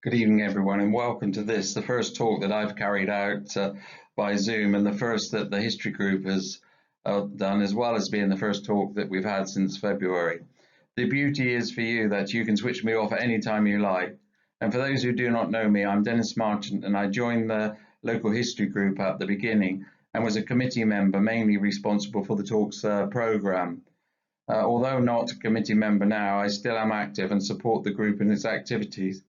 Good evening, everyone, and welcome to this, the first talk that I've carried out by Zoom, and the first that the history group has done, as well as being the first talk that we've had since February. The beauty is for you that you can switch me off at any time you like. And for those who do not know me, I'm Dennis Marchant, and I joined the local history group at the beginning and was a committee member, mainly responsible for the talks programme. Although not a committee member now, I still am active and support the group in its activities.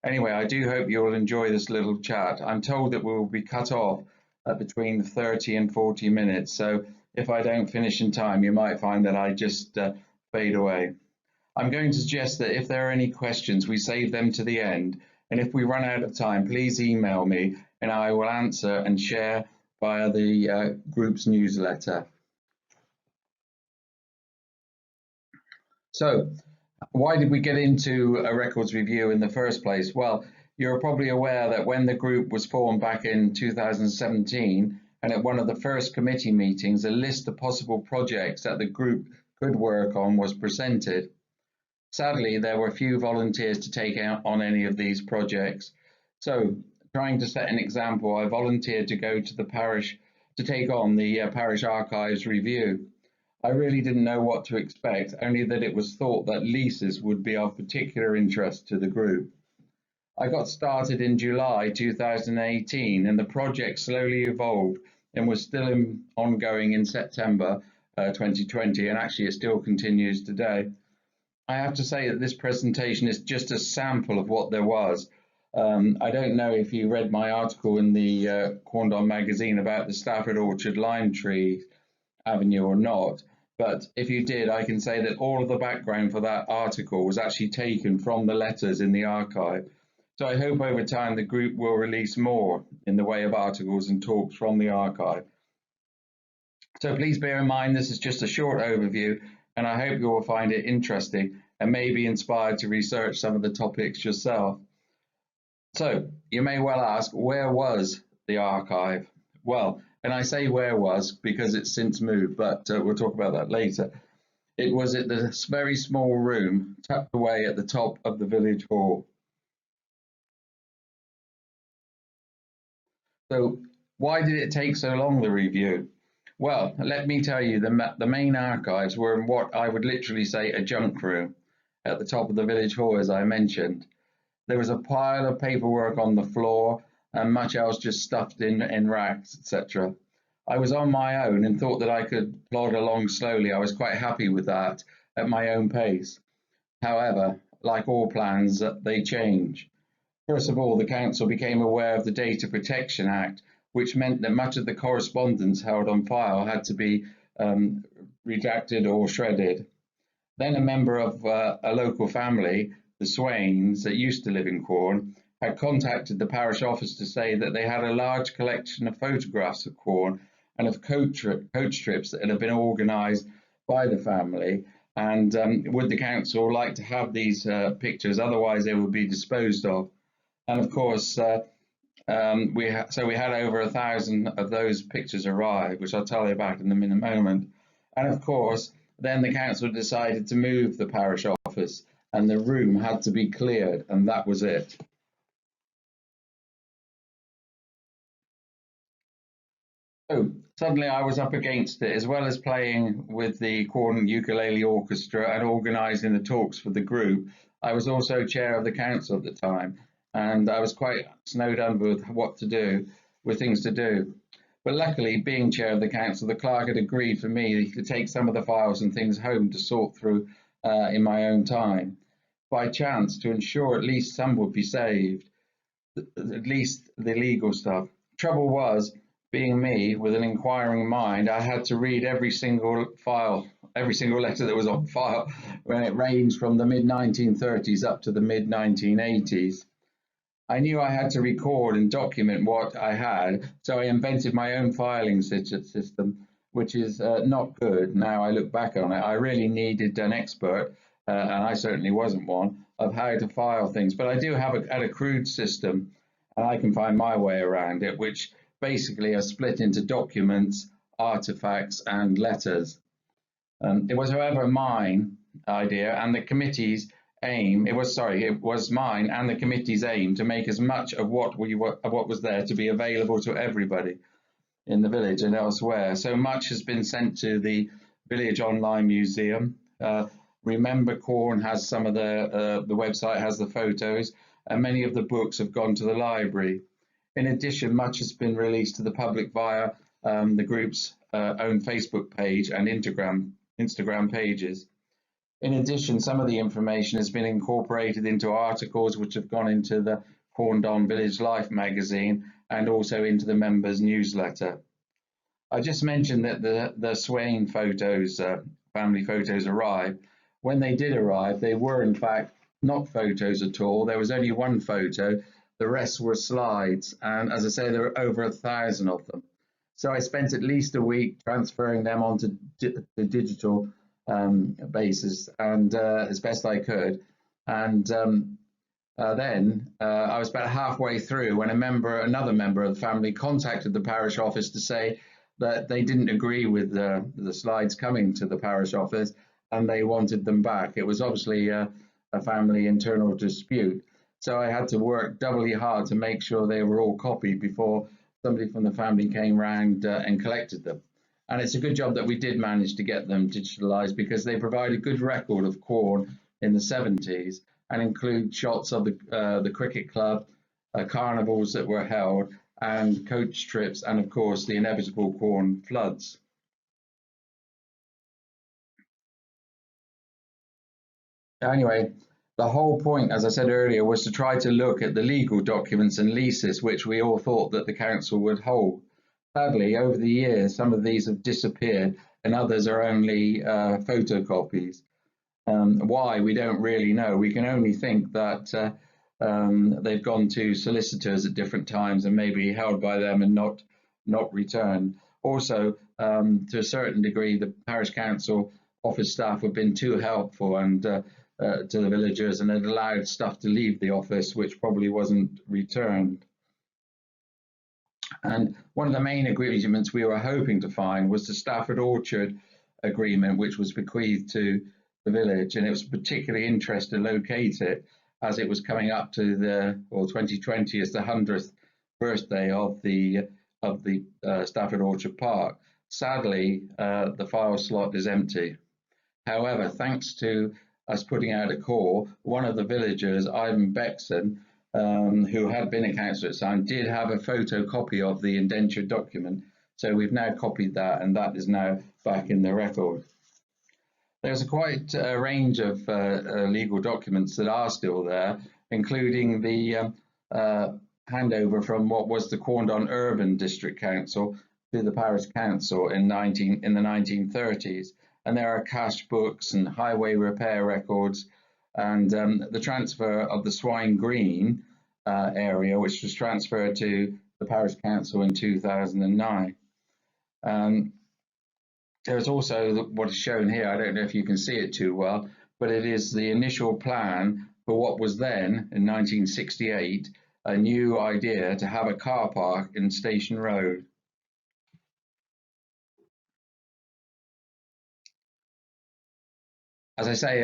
Anyway, I do hope you'll enjoy this little chat. I'm told that we will be cut off at between 30 and 40 minutes, so if I don't finish in time, you might find that I just fade away. I'm going to suggest that if there are any questions, we save them to the end, and if we run out of time, please email me and I will answer and share via the group's newsletter. So, why did we get into a records review in the first place? Well, you're probably aware that when the group was formed back in 2017, and at one of the first committee meetings, a list of possible projects that the group could work on was presented. Sadly, there were few volunteers to take on any of these projects. So, trying to set an example, I volunteered to go to the parish to take on the parish archives review. I really didn't know what to expect, only that it was thought that leases would be of particular interest to the group. I got started in July 2018 and the project slowly evolved and was still ongoing in September 2020, and actually it still continues today. I have to say that this presentation is just a sample of what there was. I don't know if you read my article in the Quandon magazine about the Stafford Orchard Lime Tree Avenue or not, but if you did, I can say that all of the background for that article was actually taken from the letters in the archive. So I hope over time the group will release more in the way of articles and talks from the archive. So please bear in mind this is just a short overview, and I hope you will find it interesting and may be inspired to research some of the topics yourself. So you may well ask, where was the archive? Well, and I say where was because it's since moved, but we'll talk about that later. It was at this very small room tucked away at the top of the village hall. So why did it take so long, the review? Well, let me tell you, the main archives were in what I would literally say a junk room at the top of the village hall, as I mentioned. There was a pile of paperwork on the floor and much else just stuffed in racks, etc. I was on my own and thought that I could plod along slowly. I was quite happy with that at my own pace. However, like all plans, they change. First of all, the council became aware of the Data Protection Act, which meant that much of the correspondence held on file had to be redacted or shredded. Then a member of a local family, the Swains, that used to live in Quorn, had contacted the parish office to say that they had a large collection of photographs of Quorn and of coach trips that had been organised by the family, and would the council like to have these pictures, otherwise they would be disposed of. And of course, we had over 1,000 of those pictures arrive, which I'll tell you about in a moment. And of course, then the council decided to move the parish office, and the room had to be cleared, and that was it. So suddenly I was up against it, as well as playing with the Quorn Ukulele Orchestra and organising the talks for the group. I was also chair of the council at the time, and I was quite snowed under with what to do, with things to do. But luckily, being chair of the council, the clerk had agreed for me to take some of the files and things home to sort through in my own time. By chance, to ensure at least some would be saved, at least the legal stuff. Trouble was, being me with an inquiring mind, I had to read every single file, every single letter that was on file, when it ranged from the mid-1930s up to the mid-1980s. I knew I had to record and document what I had, so I invented my own filing system, which is not good. Now I look back on it, I really needed an expert, and I certainly wasn't one, of how to file things. But I do have a crude system, and I can find my way around it, which basically are split into documents, artifacts, and letters. It was, however, mine idea and the committee's aim, it was mine and the committee's aim to make as much of what was there to be available to everybody in the village and elsewhere. So much has been sent to the Village Online Museum. Remember Corn has some of the website has the photos, and many of the books have gone to the library. In addition, much has been released to the public via the group's own Facebook page and Instagram pages. In addition, some of the information has been incorporated into articles which have gone into the Corndon Village Life magazine and also into the members' newsletter. I just mentioned that the Swain photos, family photos, arrived. When they did arrive, they were in fact not photos at all. There was only one photo. The rest were slides, and as I say, there were over 1,000 of them. So I spent at least a week transferring them onto the digital basis, and as best I could. And then I was about halfway through when another member of the family contacted the parish office to say that they didn't agree with the slides coming to the parish office and they wanted them back. It was obviously a family internal dispute. So I had to work doubly hard to make sure they were all copied before somebody from the family came round and collected them. And it's a good job that we did manage to get them digitalised, because they provide a good record of Corn in the 70s and include shots of the cricket club, carnivals that were held, and coach trips, and of course the inevitable Corn floods. Anyway, the whole point, as I said earlier, was to try to look at the legal documents and leases which we all thought that the council would hold. Sadly, over the years, some of these have disappeared and others are only photocopies. Why, we don't really know. We can only think that they've gone to solicitors at different times and maybe held by them and not returned. Also, to a certain degree, the parish council office staff have been too helpful and to the villagers, and had allowed stuff to leave the office which probably wasn't returned. And one of the main agreements we were hoping to find was the Stafford Orchard agreement, which was bequeathed to the village, and it was particularly interesting to locate it as it was coming up to 2020 as the 100th birthday of the Stafford Orchard Park. Sadly, the file slot is empty. However, thanks to us putting out a call, one of the villagers, Ivan Bexon, who had been a councillor at the time, did have a photocopy of the indentured document. So we've now copied that, and that is now back in the record. There's quite a range of legal documents that are still there, including the handover from what was the Corndon Urban District Council to the Parish Council in the 1930s. And there are cash books and highway repair records, and the transfer of the Swine Green area, which was transferred to the Parish Council in 2009. There's also what is shown here. I don't know if you can see it too well, but it is the initial plan for what was then, in 1968, a new idea to have a car park in Station Road. As I say,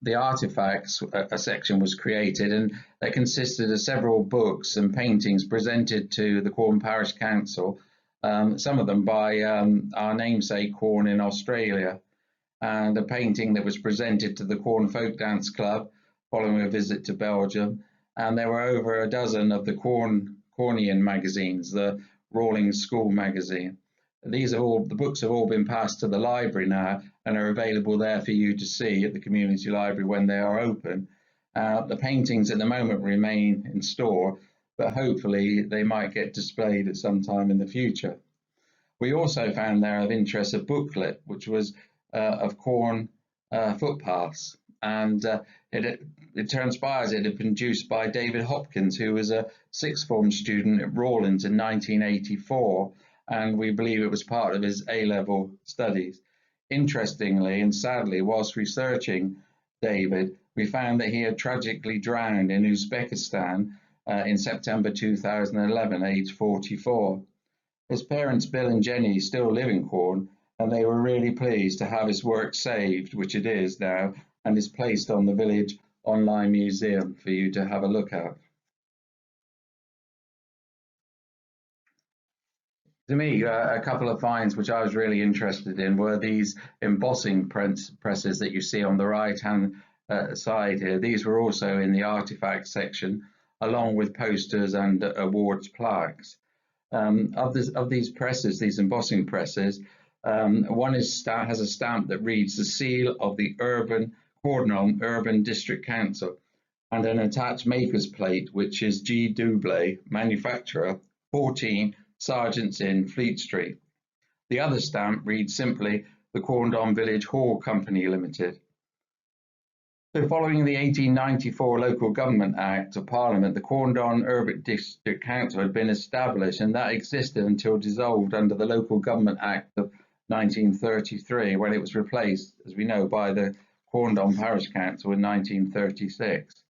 the Artefacts section was created, and that consisted of several books and paintings presented to the Corn Parish Council, some of them by our namesake Corn in Australia, and a painting that was presented to the Corn Folk Dance Club following a visit to Belgium. And there were over a dozen of the Cornian magazines, the Rawlings School magazine. The books have all been passed to the library now and are available there for you to see at the community library when they are open. The paintings at the moment remain in store, but hopefully they might get displayed at some time in the future. We also found there of interest a booklet, which was of Corn Footpaths, and it transpires it had been produced by David Hopkins, who was a sixth form student at Rawlins in 1984. And we believe it was part of his A-level studies. Interestingly and sadly, whilst researching David, we found that he had tragically drowned in Uzbekistan in September 2011, age 44. His parents, Bill and Jenny, still live in Corn, and they were really pleased to have his work saved, which it is now, and is placed on the village online museum for you to have a look at. To me, a couple of finds which I was really interested in were these embossing presses that you see on the right-hand side here. These were also in the Artefacts section, along with posters and awards plaques. Of these presses, these embossing presses, one has a stamp that reads the seal of the Cordon Urban District Council, and an attached maker's plate, which is G. Doublé, manufacturer, 14 Sergeants Inn, Fleet Street. The other stamp reads simply the Corndon Village Hall Company Limited. So following the 1894 Local Government Act of Parliament, the Corndon Urban District Council had been established, and that existed until dissolved under the Local Government Act of 1933, when it was replaced, as we know, by the Corndon Parish Council in 1936.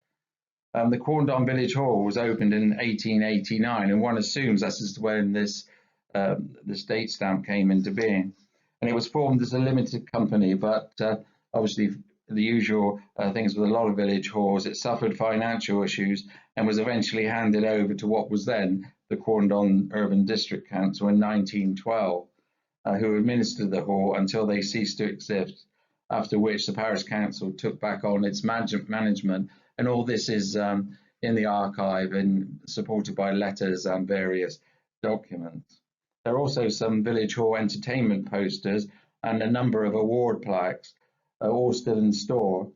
The Corndon Village Hall was opened in 1889, and one assumes this is when this the date stamp came into being. And it was formed as a limited company, but obviously the usual things with a lot of village halls, it suffered financial issues and was eventually handed over to what was then the Corndon Urban District Council in 1912, who administered the hall until they ceased to exist, after which the Parish Council took back on its management. And all this is in the archive and supported by letters and various documents. There are also some village hall entertainment posters and a number of award plaques, all still in store.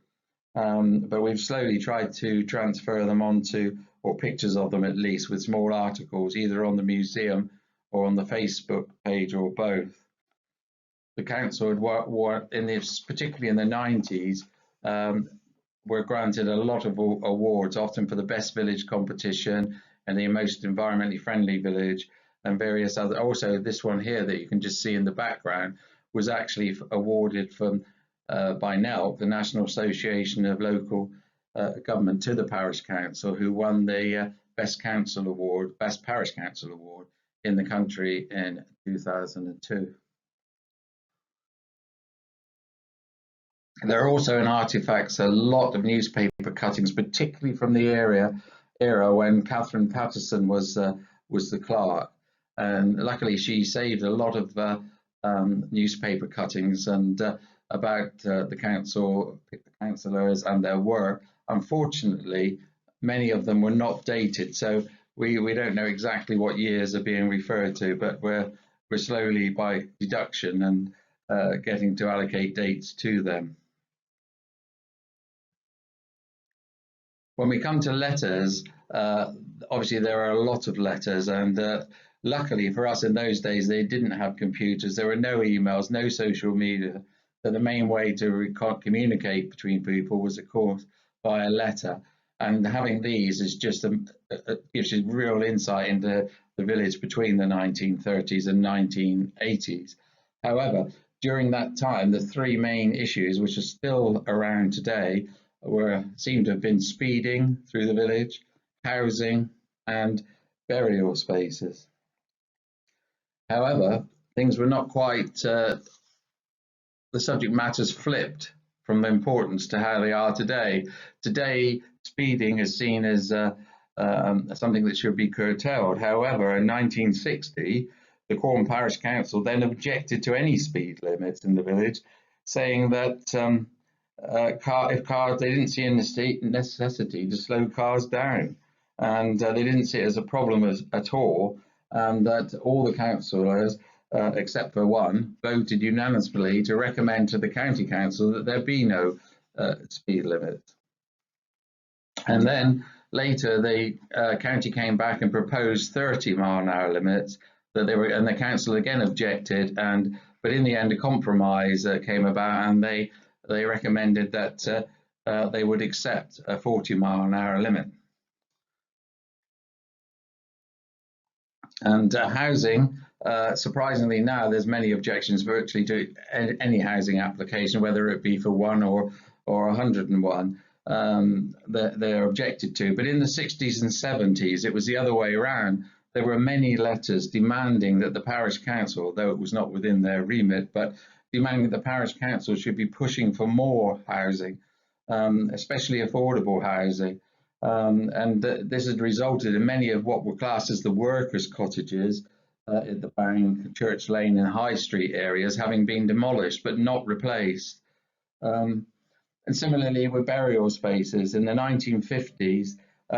But we've slowly tried to transfer them onto, or pictures of them at least, with small articles, either on the museum or on the Facebook page, or both. The council had worked in this, particularly in the 90s, were granted a lot of awards, often for the best village competition and the most environmentally friendly village, and various other. Also, this one here that you can just see in the background was actually awarded from by NELC, the National Association of Local Government, to the Parish Council, who won the Best Council Award, Best Parish Council Award in the country in 2002. There are also in Artefacts a lot of newspaper cuttings, particularly from the era when Catherine Patterson was the clerk, and luckily she saved a lot of newspaper cuttings and about the council, the councillors and their work. Unfortunately, many of them were not dated, so we don't know exactly what years are being referred to, but we're slowly, by deduction, and getting to allocate dates to them. When we come to letters, obviously there are a lot of letters, and luckily for us in those days, they didn't have computers. There were no emails, no social media. So the main way to communicate between people was, of course, via letter. And having these is just gives you real insight into the village between the 1930s and 1980s. However, during that time, the three main issues, which are still around today, seem to have been speeding through the village, housing, and burial spaces. However, things were not quite, the subject matters flipped from importance to how they are today. Today, speeding is seen as something that should be curtailed. However, in 1960, the Corn Parish Council then objected to any speed limits in the village, saying that if cars, they didn't see a necessity to slow cars down, and they didn't see it as a problem at all, and that all the councillors, except for one, voted unanimously to recommend to the county council that there be no speed limit. And then later the county came back and proposed 30-mile-an-hour limits, and the council again objected, but in the end a compromise came about, and they recommended that they would accept a 40-mile-an-hour limit. And housing, surprisingly now there's many objections virtually to any housing application, whether it be for 1 or 101, they're objected to. But in the 60s and 70s, it was the other way around. There were many letters demanding that the parish council, though it was not within their remit, but demanding that the parish council should be pushing for more housing. especially affordable housing. This has resulted in many of what were classed as the workers' cottages at the Bank, Church Lane and High Street areas having been demolished but not replaced. And similarly with burial spaces, in the 1950s,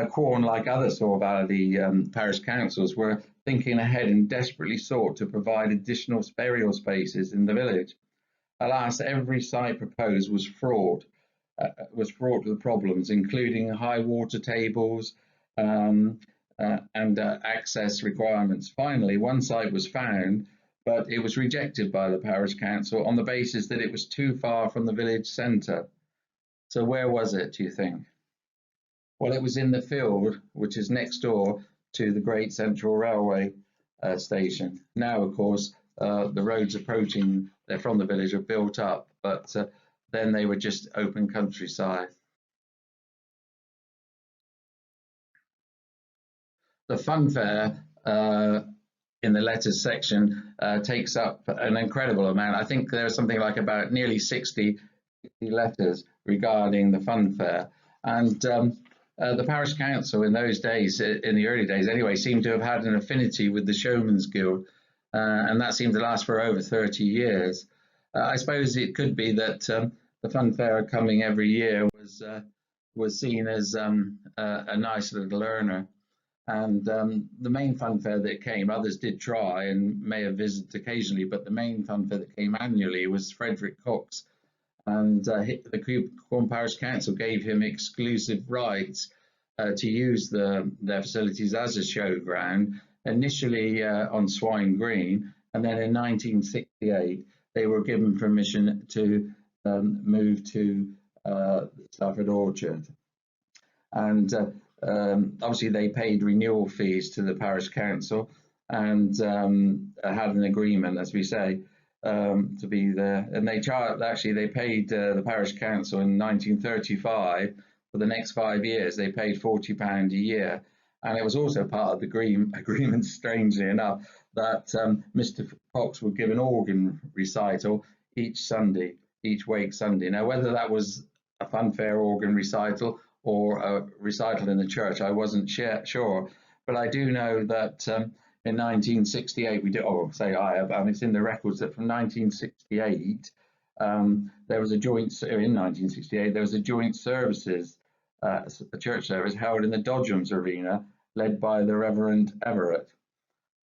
Quorn, like other Soar Valley parish councils, were thinking ahead and desperately sought to provide additional burial spaces in the village. Alas, every site proposed was fraught with problems, including high water tables and access requirements. Finally, one site was found, but it was rejected by the parish council on the basis that it was too far from the village centre. So where was it, do you think? Well, it was in the field, which is next door to the Great Central Railway station. Now, of course, the roads approaching from the village are built up, but then they were just open countryside. The Funfair in the letters section takes up an incredible amount. I think there's something like about nearly 60 letters regarding the Funfair. And the parish council in those days, in the early days anyway, seemed to have had an affinity with the Showman's Guild, and that seemed to last for over 30 years. I suppose it could be that the Funfair coming every year was seen as a nice little earner. And the main funfair that came, others did try and may have visited occasionally, but the main funfair that came annually was Frederick Cox. And the Quorn Parish Council gave him exclusive rights to use their facilities as a showground, initially on Swine Green, and then in 1968 they were given permission to move to Stafford Orchard. And obviously they paid renewal fees to the parish council and had an agreement, as we say, to be there. And they paid the parish council in 1935 for the next 5 years. They paid £40 a year, and it was also part of the agreement, strangely enough, that Mr. Fox would give an organ recital each wake Sunday. Now, whether that was a funfair organ recital or a recital in the church, I wasn't sure, but I do know that in 1968 we did. It's in the records that from 1968 there was a joint. In 1968 there was a joint services, a church service held in the Dodgems Arena, led by the Reverend Everett.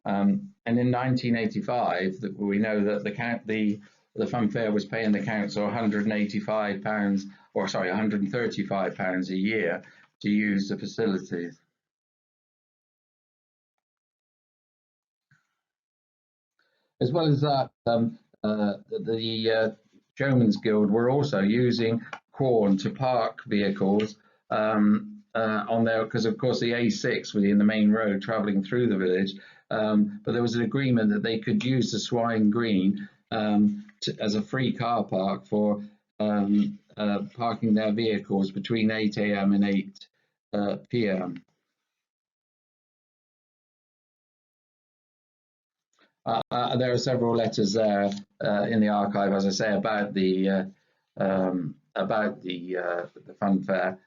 And in 1985, we know that the funfair was paying the council £135 or sorry, £135 a year to use the facilities. As well as that, the Showman's Guild were also using Quorn to park vehicles on there, because of course the A6 was in the main road travelling through the village, but there was an agreement that they could use the Swine Green as a free car park for parking their vehicles between 8 AM and 8 PM. There are several letters there in the archive, as I say, about the funfair.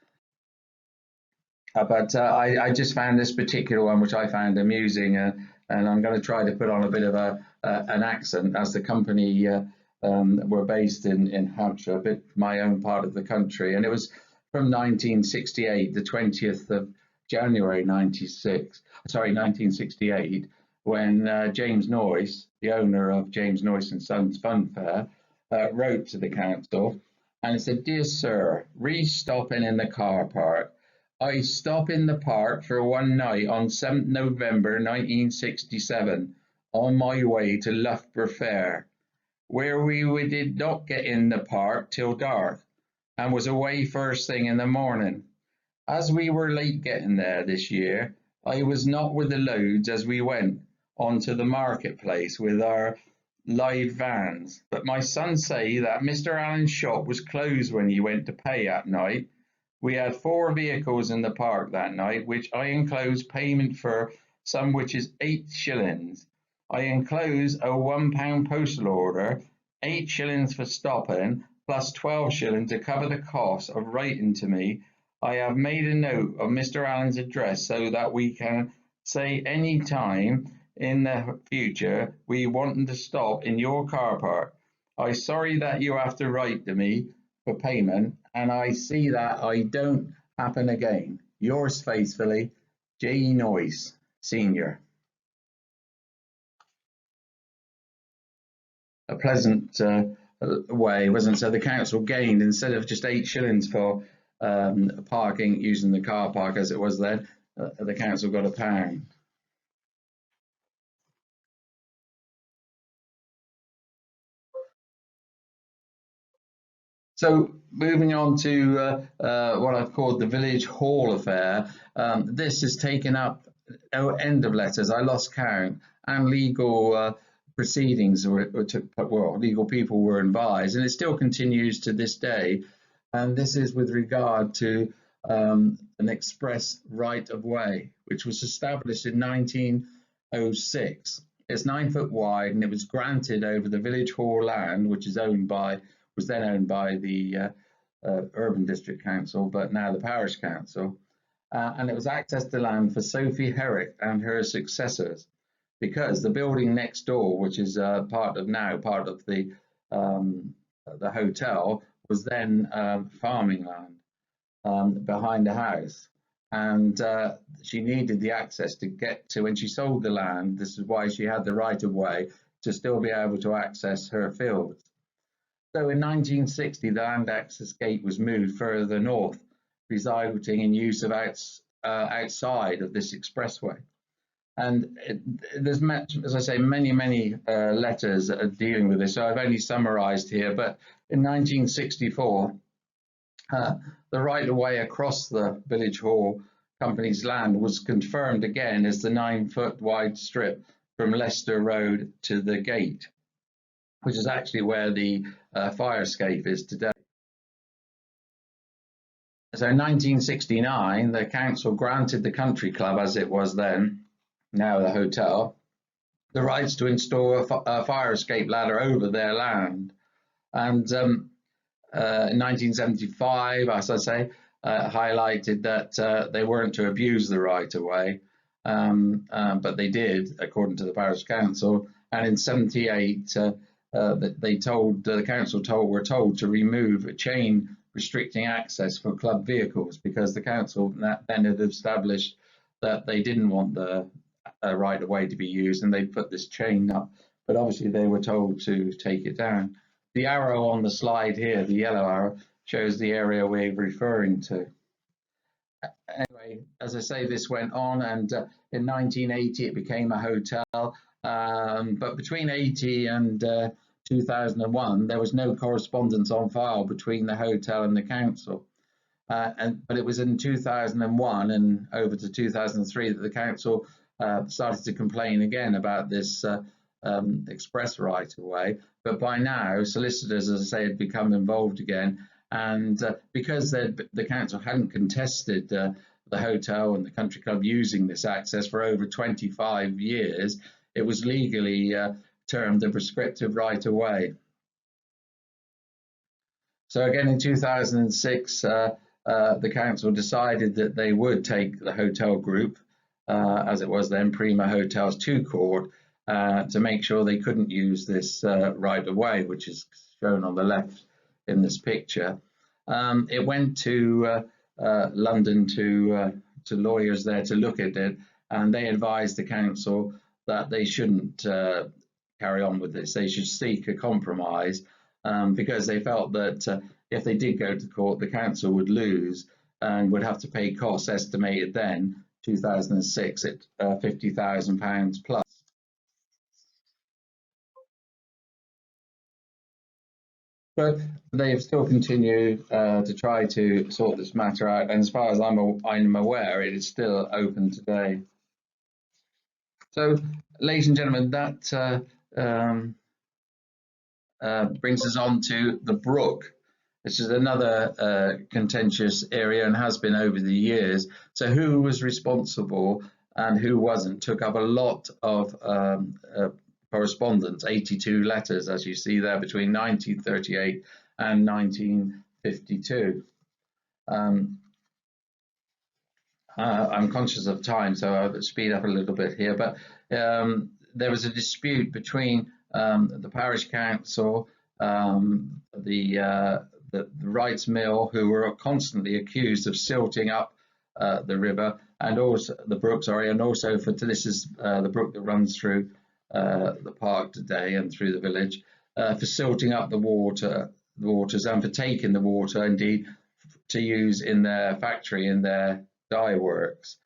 But I just found this particular one, which I found amusing, and I'm going to try to put on a bit of an accent, as the company were based in Hampshire, a bit my own part of the country, and it was from 1968, the 20th of January 1968, when James Noyce, the owner of James Noyce and Sons Funfair, wrote to the council and said, "Dear Sir, re-stopping in the car park. I stop in the park for one night on 7th November 1967 on my way to Loughborough Fair, where we did not get in the park till dark and was away first thing in the morning. As we were late getting there this year, I was not with the loads as we went on to the marketplace with our live vans, but my son say that Mr. Allen's shop was closed when he went to pay at night. We had 4 vehicles in the park that night, which I enclose payment for, some which is 8 shillings. I enclose a £1 postal order, 8 shillings for stopping, plus 12 shillings to cover the cost of writing to me. I have made a note of Mr. Allen's address so that we can say any time in the future we want him to stop in your car park. I'm sorry that you have to write to me for payment, and I see that I don't happen again. Yours faithfully, J. Noyce, Senior. A pleasant way, wasn't it? So the council gained, instead of just 8 shillings for parking using the car park as it was then, the council got £1. So moving on to what I've called the Village Hall affair, this has taken up end of letters, I lost count, and legal proceedings legal people were advised, and it still continues to this day. And this is with regard to an express right of way, which was established in 1906. It's 9 foot wide, and it was granted over the Village Hall land, which is was then owned by the Urban District Council, but now the Parish Council. And it was access to land for Sophie Herrick and her successors, because the building next door, which is part of the hotel, was then farming land behind the house. And she needed the access to get to, when she sold the land, this is why she had the right of way to still be able to access her fields. So in 1960, the land access gate was moved further north, resulting in use of outside of this expressway. And there's, as I say, many letters that are dealing with this. So I've only summarised here, but in 1964, the right of way across the Village Hall Company's land was confirmed again as the 9 foot wide strip from Leicester Road to the gate, which is actually where the fire escape is today. So in 1969, the council granted the country club, as it was then, now the hotel, the rights to install a fire escape ladder over their land. And in 1975, as I say, highlighted that they weren't to abuse the right of way, but they did, according to the Parish Council. And in 78, the council were told to remove a chain restricting access for club vehicles, because the council then had established that they didn't want the right of way to be used, and they put this chain up, but obviously they were told to take it down. The arrow on the slide here, the yellow arrow, shows the area we're referring to. Anyway, as I say, this went on, and in 1980 it became a hotel, but between 80 and 2001 there was no correspondence on file between the hotel and the council, but it was in 2001 and over to 2003 that the council started to complain again about this express right of way. But by now solicitors, as I say, had become involved again, and because the council hadn't contested the hotel and the country club using this access for over 25 years, it was legally termed a prescriptive right of way. So again in 2006, the council decided that they would take the hotel group, as it was then, Prima Hotels, to court to make sure they couldn't use this right of way, which is shown on the left in this picture. It went to London to lawyers there to look at it, and they advised the council that they shouldn't carry on with this. They should seek a compromise, because they felt that if they did go to court, the council would lose and would have to pay costs estimated then, 2006, at £50,000 plus. But they've still continued to try to sort this matter out, and as far as I'm aware, it is still open today. So, ladies and gentlemen, that brings us on to the Brook. This is another contentious area and has been over the years. So who was responsible and who wasn't took up a lot of correspondence, 82 letters, as you see there, between 1938 and 1952. I'm conscious of time, so I'll speed up a little bit here, but there was a dispute between the parish council, the Wrights Mill, who were constantly accused of silting up the river and also the brook, and also this is the brook that runs through the park today and through the village, for silting up the waters and for taking the water indeed to use in their factory, in their dye works.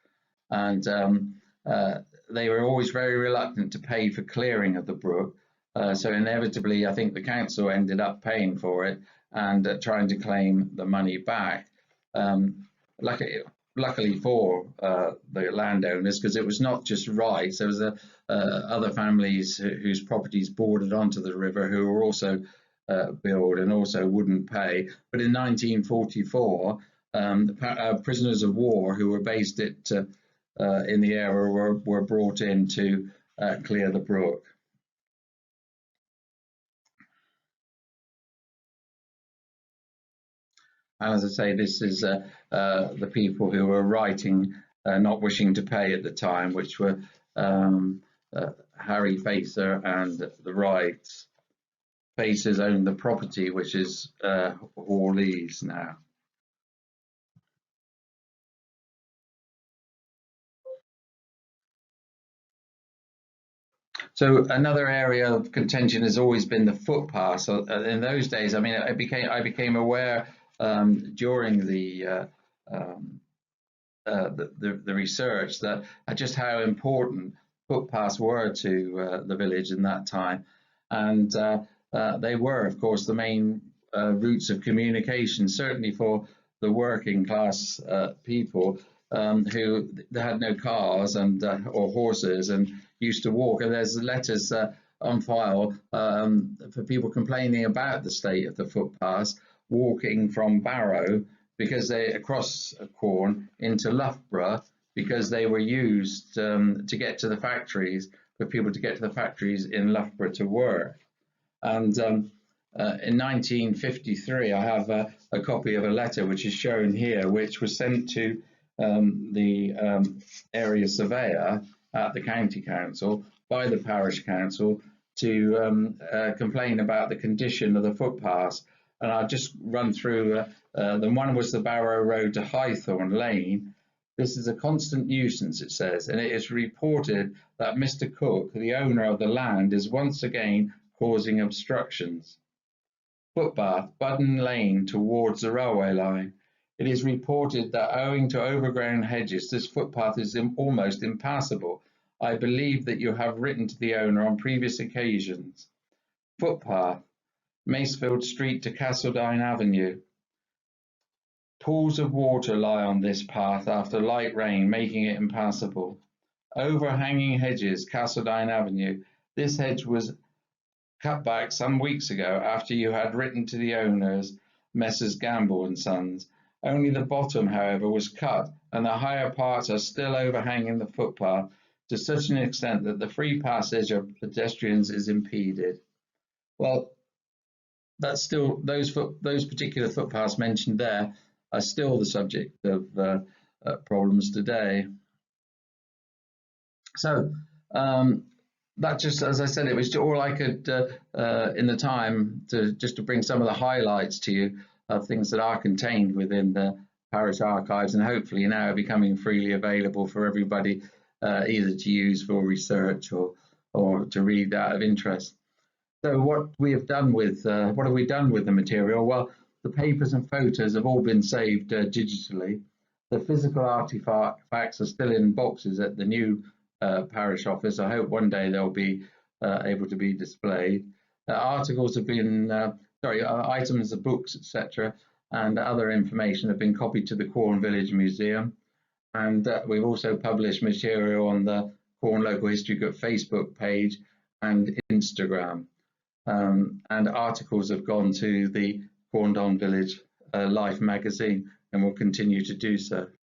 And they were always very reluctant to pay for clearing of the brook. So inevitably, I think the council ended up paying for it and trying to claim the money back. Luckily for the landowners, because it was not just Wrights, there was other families whose properties bordered onto the river who were also billed and also wouldn't pay. But in 1944, prisoners of war who were based in the area were brought in to clear the brook. And as I say, this is the people who were writing, not wishing to pay at the time, which were Harry Facer and the Wrights. Facers owned the property, which is Hawleys now. So another area of contention has always been the footpaths. So in those days, I mean, I became aware during the research that just how important footpaths were to the village in that time, and they were, of course, the main routes of communication, certainly for the working class people who had no cars and or horses and used to walk. And there's letters on file for people complaining about the state of the footpaths, walking from Barrow because they across Quorn into Loughborough, because they were used to get to the factories, for people to get to the factories in Loughborough to work. And in 1953, I have a copy of a letter which is shown here, which was sent to the area surveyor at the county council by the parish council to complain about the condition of the footpaths. And I'll just run through the one was the Barrow Road to Highthorn Lane. This is a constant nuisance, it says, and it is reported that Mr. Cook, the owner of the land, is once again causing obstructions. Footpath, Budden Lane towards the railway line. It is reported that owing to overgrown hedges, this footpath is almost impassable. I believe that you have written to the owner on previous occasions. Footpath, Macefield Street to Castledine Avenue. Pools of water lie on this path after light rain, making it impassable. Overhanging hedges, Castledine Avenue. This hedge was cut back some weeks ago after you had written to the owners, Messrs. Gamble and Sons. Only the bottom, however, was cut, and the higher parts are still overhanging the footpath to such an extent that the free passage of pedestrians is impeded. Well, that's still those particular footpaths mentioned there are still the subject of problems today. So that just, as I said, it was all I could in the time to bring some of the highlights to you of things that are contained within the parish archives, and hopefully now becoming freely available for everybody, either to use for research or to read out of interest. So what we have done with what have we done with the material? Well, the papers and photos have all been saved digitally. The physical artifacts are still in boxes at the new parish office. I hope one day they'll be able to be displayed. Articles have been, items of books, etc., and other information have been copied to the Quorn Village Museum. And we've also published material on the Quorn Local History Group Facebook page and Instagram. And articles have gone to the Quorndon Village Life magazine and will continue to do so.